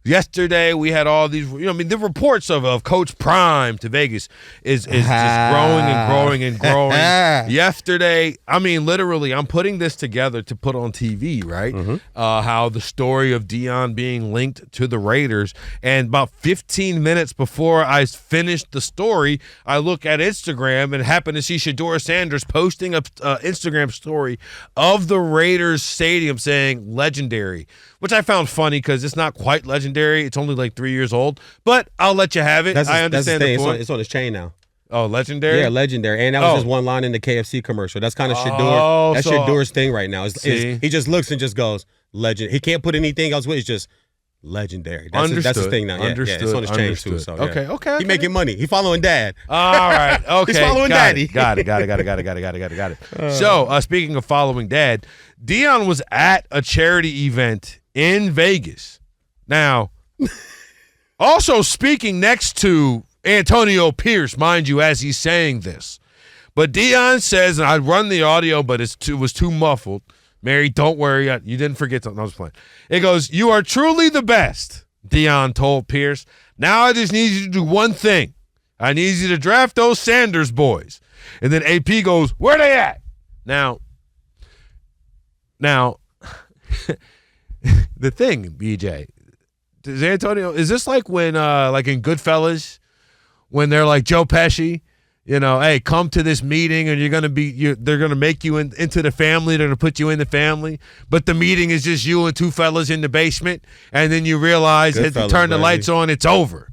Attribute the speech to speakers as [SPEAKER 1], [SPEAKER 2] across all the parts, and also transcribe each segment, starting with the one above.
[SPEAKER 1] Yesterday we had all these, the reports of Coach Prime to Vegas is just growing and growing and growing. Yesterday, literally, I'm putting this together to put on TV, right? Mm-hmm. How the story of Deion being linked to the Raiders, and about 15 minutes before I finished the story, I look at Instagram and happen to see Shedeur Sanders posting a Instagram story of the Raiders stadium saying legendary, which I found funny because it's not quite legendary. It's only like 3 years old, but I'll let you have it. I understand the point.
[SPEAKER 2] It's on his chain now.
[SPEAKER 1] Oh, legendary?
[SPEAKER 2] Yeah, legendary. And that was just one line in the KFC commercial. That's kind of Shedeur. That's Shedeur's thing right now. He just looks and just goes, legend. He can't put anything else with it. It's just legendary. That's his thing now. Yeah, it's on his chain too. So,
[SPEAKER 1] okay.
[SPEAKER 2] He making money. He following dad.
[SPEAKER 1] All right. Okay.
[SPEAKER 2] He's following daddy.
[SPEAKER 1] Got it. So, speaking of following dad, Deion was at a charity event in Vegas. Now, also speaking next to Antonio Pierce, mind you, as he's saying this. But Deion says, and I run the audio, but it was too muffled. Mary, don't worry. You didn't forget something. I was playing. It goes, "You are truly the best," Deion told Pierce. "Now I just need you to do one thing. I need you to draft those Sanders boys." And then AP goes, "Where they at?" Now, the thing, BJ, is this like when, like in Goodfellas, when they're like Joe Pesci, hey, come to this meeting and they're gonna make you into the family. They're gonna put you in the family, but the meeting is just you and two fellas in the basement, and then you realize that you turn the lights on, it's over.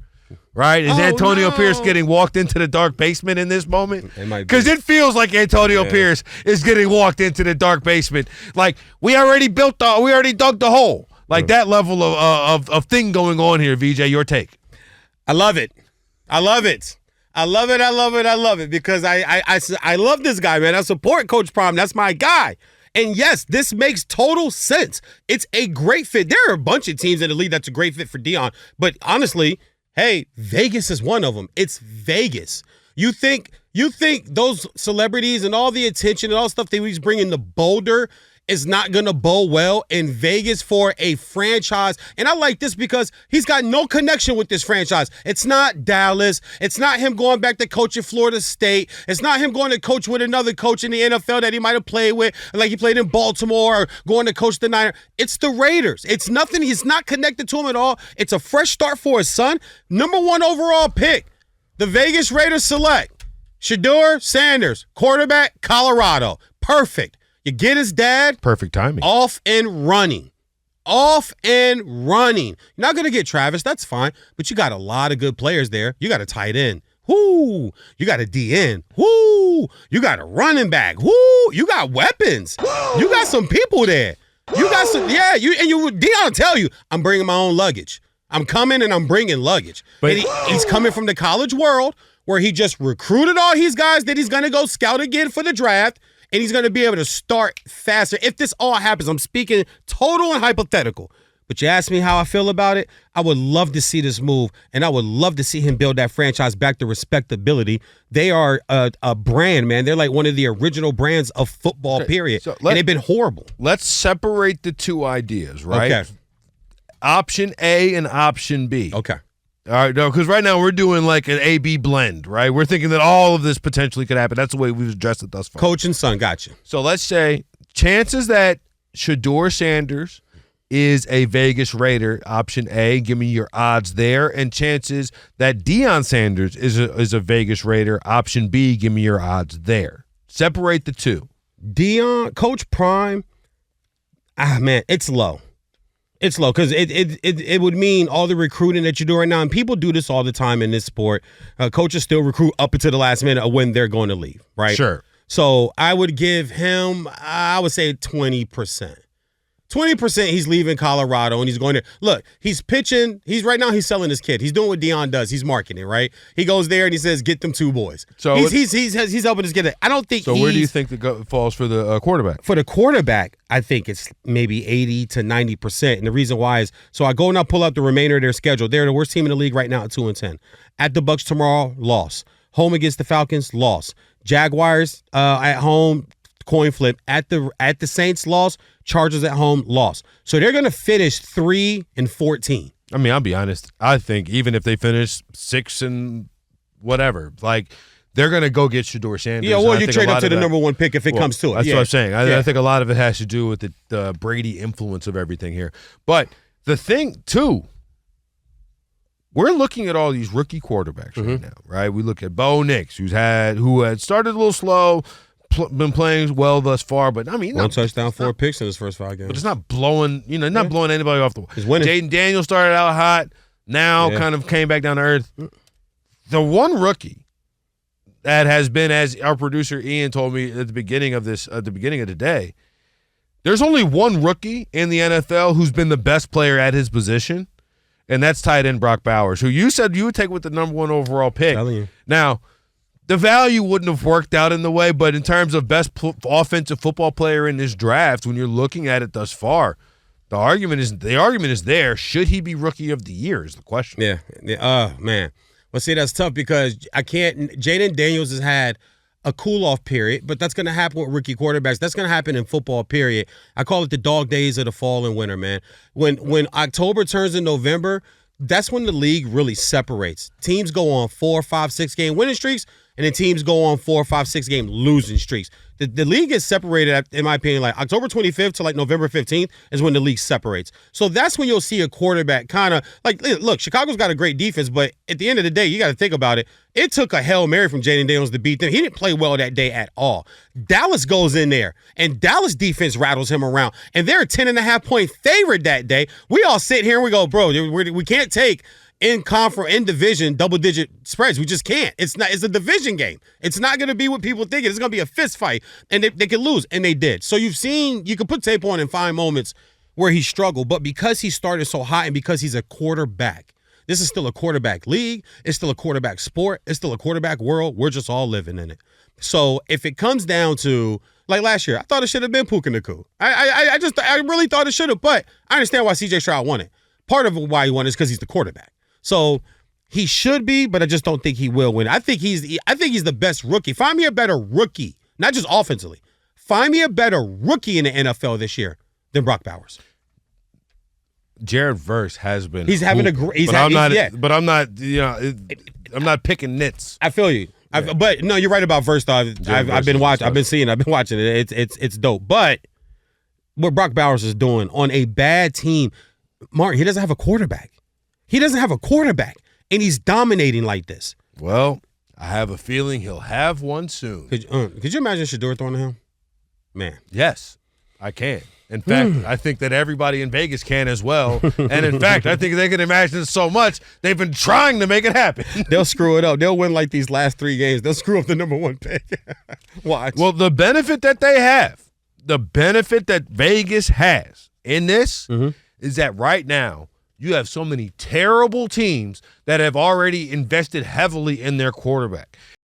[SPEAKER 1] Right? Is Antonio Pierce getting walked into the dark basement in this moment? Because it feels like Antonio Pierce is getting walked into the dark basement. Like, we already dug the hole. Like that level of thing going on here, VJ, your take.
[SPEAKER 2] I love it because I love this guy, man. I support Coach Prime. That's my guy. And yes, this makes total sense. It's a great fit. There are a bunch of teams in the league that's a great fit for Deion. But honestly, hey, Vegas is one of them. It's Vegas. You think those celebrities and all the attention and all the stuff that he's bringing to Boulder is not going to bow well in Vegas for a franchise? And I like this because he's got no connection with this franchise. It's not Dallas. It's not him going back to coach at Florida State. It's not him going to coach with another coach in the NFL that he might have played with, like he played in Baltimore, or going to coach the Niners. It's the Raiders. It's nothing. He's not connected to him at all. It's a fresh start for his son. Number 1 overall pick. The Vegas Raiders select Shedeur Sanders, quarterback, Colorado. Perfect. You get his dad.
[SPEAKER 1] Perfect timing.
[SPEAKER 2] Off and running. You're not going to get Travis. That's fine. But you got a lot of good players there. You got a tight end. Whoo. You got a DN. Whoo. You got a running back. Whoo. You got weapons. Woo. You got some people there. Woo. You got some. Yeah. Deion tell you, I'm bringing my own luggage. I'm coming and I'm bringing luggage. But he's coming from the college world where he just recruited all these guys that he's going to go scout again for the draft. And he's going to be able to start faster. If this all happens, I'm speaking total and hypothetical. But you ask me how I feel about it, I would love to see this move, and I would love to see him build that franchise back to respectability. They are a brand, man. They're like one of the original brands of football, period. So and they've been horrible.
[SPEAKER 1] Let's separate the two ideas, right? Okay. Option A and option B.
[SPEAKER 2] Okay.
[SPEAKER 1] All right, no, because right now we're doing like an A-B blend, right? We're thinking that all of this potentially could happen. That's the way we've addressed it thus far.
[SPEAKER 2] Coach and son, gotcha.
[SPEAKER 1] So let's say chances that Shedeur Sanders is a Vegas Raider, option A, give me your odds there, and chances that Deion Sanders is a Vegas Raider, option B, give me your odds there. Separate the two.
[SPEAKER 2] Coach Prime, man, it's low. It's low because it would mean all the recruiting that you're doing now, and people do this all the time in this sport. Coaches still recruit up until the last minute of when they're going to leave, right?
[SPEAKER 1] Sure.
[SPEAKER 2] So I would give him, I would say 20%. 20% he's leaving Colorado and he's going to look, he's pitching. He's selling his kid. He's doing what Deion does. He's marketing, right? He goes there and he says, get them 2 boys. So he's helping us get it. I don't think
[SPEAKER 1] so. Where do you think it falls for the quarterback?
[SPEAKER 2] For the quarterback, I think it's maybe 80 to 90%. And the reason why is, so I go and I pull out the remainder of their schedule. They're the worst team in the league right now at 2-10. At the Bucs tomorrow, loss. Home against the Falcons, loss. Jaguars at home, coin flip. At the Saints, loss. Chargers at home, loss. So they're going to finish 3-14.
[SPEAKER 1] I mean, I'll be honest. I think even if they finish 6 and whatever, like they're gonna go get Shedeur Sanders.
[SPEAKER 2] Yeah, well, you trade up to the number 1 pick if it comes to it.
[SPEAKER 1] That's what I'm saying. I think a lot of it has to do with the Brady influence of everything here. But the thing too, we're looking at all these rookie quarterbacks right now, right? We look at Bo Nix, who had started a little slow, been playing well thus far, but I mean,
[SPEAKER 2] 1 touchdown, 4 picks in his first 5 games.
[SPEAKER 1] But it's not blowing, not blowing anybody off the wall.
[SPEAKER 2] He's winning.
[SPEAKER 1] Jaden Daniels started out hot, now kind of came back down to earth. The one rookie that has been, as our producer Ian told me at the beginning of the day, there's only one rookie in the NFL who's been the best player at his position, and that's tight end Brock Bowers, who you said you would take with the number 1 overall pick.
[SPEAKER 2] Telling you.
[SPEAKER 1] Now, the value wouldn't have worked out in the way, but in terms of best offensive football player in this draft, when you're looking at it thus far, the argument is there. Should he be rookie of the year is the question.
[SPEAKER 2] Yeah. Man. Well, see, that's tough because Jaden Daniels has had a cool-off period, but that's going to happen with rookie quarterbacks. That's going to happen in football, period. I call it the dog days of the fall and winter, man. When October turns in November, that's when the league really separates. Teams go on 4, 5, 6 game winning streaks, and then teams go on 4, 5, 6 game losing streaks. The league gets separated, in my opinion, like October 25th to like November 15th is when the league separates. So that's when you'll see a quarterback kind of like, look, Chicago's got a great defense, but at the end of the day, you got to think about it. It took a Hail Mary from Jaden Daniels to beat them. He didn't play well that day at all. Dallas goes in there, and Dallas defense rattles him around, and they're a 10.5-point favorite that day. We all sit here and we go, bro, we can't take in division double-digit spreads. We just can't. It's a division game. It's not going to be what people think. It's going to be a fist fight, and they could lose, and they did. So you can put tape on and find moments where he struggled, but because he started so hot and because he's a quarterback, this is still a quarterback league. It's still a quarterback sport. It's still a quarterback world. We're just all living in it. So if it comes down to, like last year, I thought it should have been Puka Nacua. I really thought it should have, but I understand why C.J. Stroud won it. Part of why he won it is because he's the quarterback. So he should be, but I just don't think he will win. I think he's the best rookie. Find me a better rookie, not just offensively. Find me a better rookie in the NFL this year than Brock Bowers.
[SPEAKER 1] Jared Verse has been.
[SPEAKER 2] He's having a great.
[SPEAKER 1] I'm not picking nits.
[SPEAKER 2] I feel you. Yeah. But no, you're right about Verse. Though I've been watching. I've been watching it. It's dope. But what Brock Bowers is doing on a bad team, Martin, he doesn't have a quarterback. And he's dominating like this.
[SPEAKER 1] Well, I have a feeling he'll have one soon.
[SPEAKER 2] Could you imagine Shedeur throwing to him? Man.
[SPEAKER 1] Yes, I can. In fact, I think that everybody in Vegas can as well. And in fact, I think they can imagine it so much, they've been trying to make it happen.
[SPEAKER 2] They'll screw it up. They'll win like these last 3 games. They'll screw up the number 1 pick. Watch.
[SPEAKER 1] Well, the benefit that Vegas has in this is that right now, you have so many terrible teams that have already invested heavily in their quarterback.